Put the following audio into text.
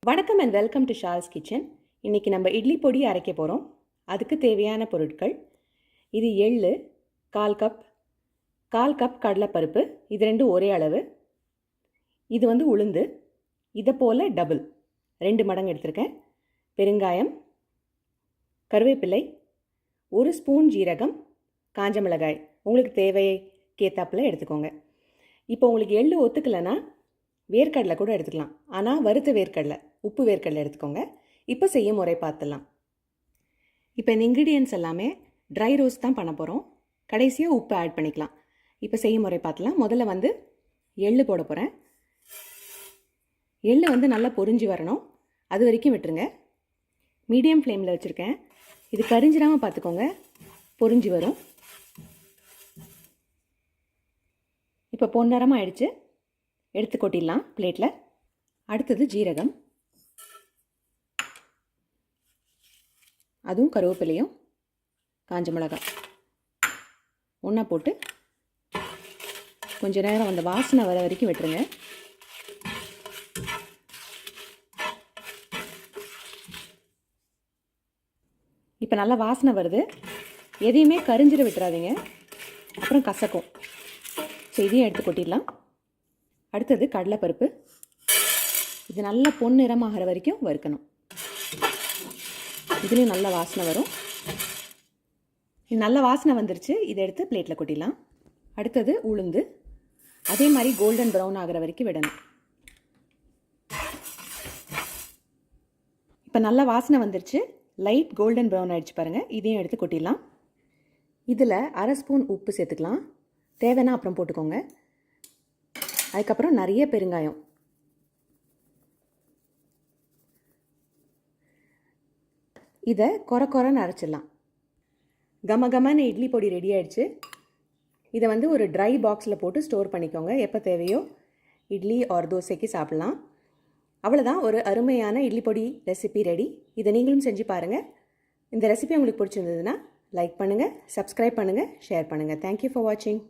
வணக்கம் and welcome to shawls kitchen. இன்றைக்கி நம்ம இட்லி பொடி அரைக்க போகிறோம். அதுக்கு தேவையான பொருட்கள் இது எள்ளு கால் கப் கடலைப்பருப்பு, இது ரெண்டும் ஒரே அளவு. இது உளுந்து, இதை போல் டபுள் 2 மடங்கு எடுத்திருக்கேன். பெருங்காயம், கருவேப்பிலை, 1 ஸ்பூன் ஜீரகம், காஞ்ச மிளகாய் உங்களுக்கு தேவைக்கேற்றாப்பில் எடுத்துக்கோங்க. இப்போ உங்களுக்கு எள்ளு ஒத்துக்கலைன்னா வேர்க்கடலை கூட எடுத்துக்கலாம். ஆனால் வறுத்த வேர்க்கடலை, உப்பு வேர்க்கடலை எடுத்துக்கோங்க. இப்போ செய்ய முறை பார்த்துடலாம். இப்போ இந்த இன்க்ரீடியன்ஸ் எல்லாமே ட்ரை ரோஸ்ட் தான் பண்ண போகிறோம். கடைசியாக உப்பு ஆட் பண்ணிக்கலாம். இப்போ செய்ய முறை பார்த்துலாம். முதல்ல எள்ளு போட போகிறேன். எள்ளு நல்லா பொரிஞ்சு வரணும், அது வரைக்கும் விட்டுருங்க. மீடியம் ஃப்ளேமில் வச்சுருக்கேன். இது கரிஞ்சிடாமல் பார்த்துக்கோங்க, பொரிஞ்சு வரும். இப்போ பொன்னிறமாக ஆயிடுச்சு, எடுத்து கொட்டிடலாம் பிளேட்டில். அடுத்தது ஜீரகம், அதுவும் கருவேப்பிலையும் காஞ்ச மிளகாய் ஒன்றா போட்டு கொஞ்சம் நேரம் அந்த வாசனை வர வரைக்கும் விட்டுருங்க. இப்போ நல்லா வாசனை வருது. எதையுமே கரிஞ்சிட விட்டுறாதீங்க, அப்புறம் கசக்கும். இதையும் எடுத்து கொட்டிடலாம். அடுத்தது கடலைப்பருப்பு, இது நல்லா பொன்னிறமாகிற வரைக்கும் வறுக்கணும். இதுலேயும் நல்ல வாசனை வரும். இது நல்ல வாசனை வந்துருச்சு, இதை எடுத்து பிளேட்டில் கொட்டிடலாம். அடுத்தது உளுந்து, அதே மாதிரி கோல்டன் ப்ரௌன் ஆகிற வரைக்கும் விடணும். இப்போ நல்ல வாசனை வந்துருச்சு, லைட் கோல்டன் ப்ரௌன் ஆகிடுச்சு பாருங்கள். இதையும் எடுத்து கொட்டிடலாம். இதில் 1/2 ஸ்பூன் உப்பு சேர்த்துக்கலாம், தேவைன்னா அப்புறம் போட்டுக்கோங்க. அதுக்கப்புறம் நிறைய பெருங்காயம், இதை கொரன்னு அரைச்சிடலாம். கமன்னு இட்லி பொடி ரெடி ஆகிடுச்சு. இதை ஒரு ட்ரை பாக்ஸில் போட்டு ஸ்டோர் பண்ணிக்கோங்க. எப்போ தேவையோ இட்லி ஆர் தோசைக்கு சாப்பிட்லாம். அவ்வளோதான், ஒரு அருமையான இட்லி பொடி ரெசிபி ரெடி. இதை நீங்களும் செஞ்சு பாருங்கள். இந்த ரெசிபி உங்களுக்கு பிடிச்சிருந்ததுன்னா லைக் பண்ணுங்கள், சப்ஸ்கிரைப் பண்ணுங்கள், ஷேர் பண்ணுங்கள். தேங்க்யூ ஃபார் வாட்சிங்.